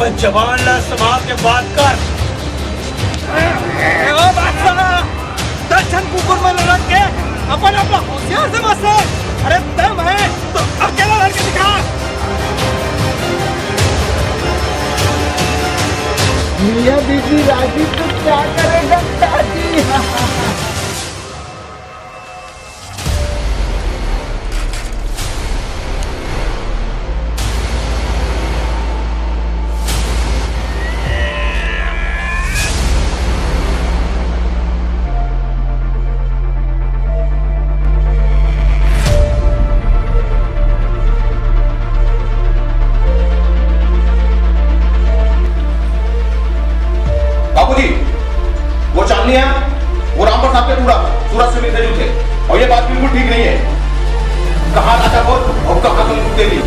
अपन जवान ला संभाल के बात कर। दर्शन कुकुर में लड़क के अपन अपना होशियार से बस। अरे दम है तो अकेला लड़के दिखा। मियां बीबी राजी तो क्या करेगा दादी। बाबूजी, वो चांदनी है, वो रामपुर साहब के टूड़ा सूरज से मिलते जुलते, और ये बात बिल्कुल ठीक नहीं है। कहाँ राजा बोल और कहाँ तुम देवी।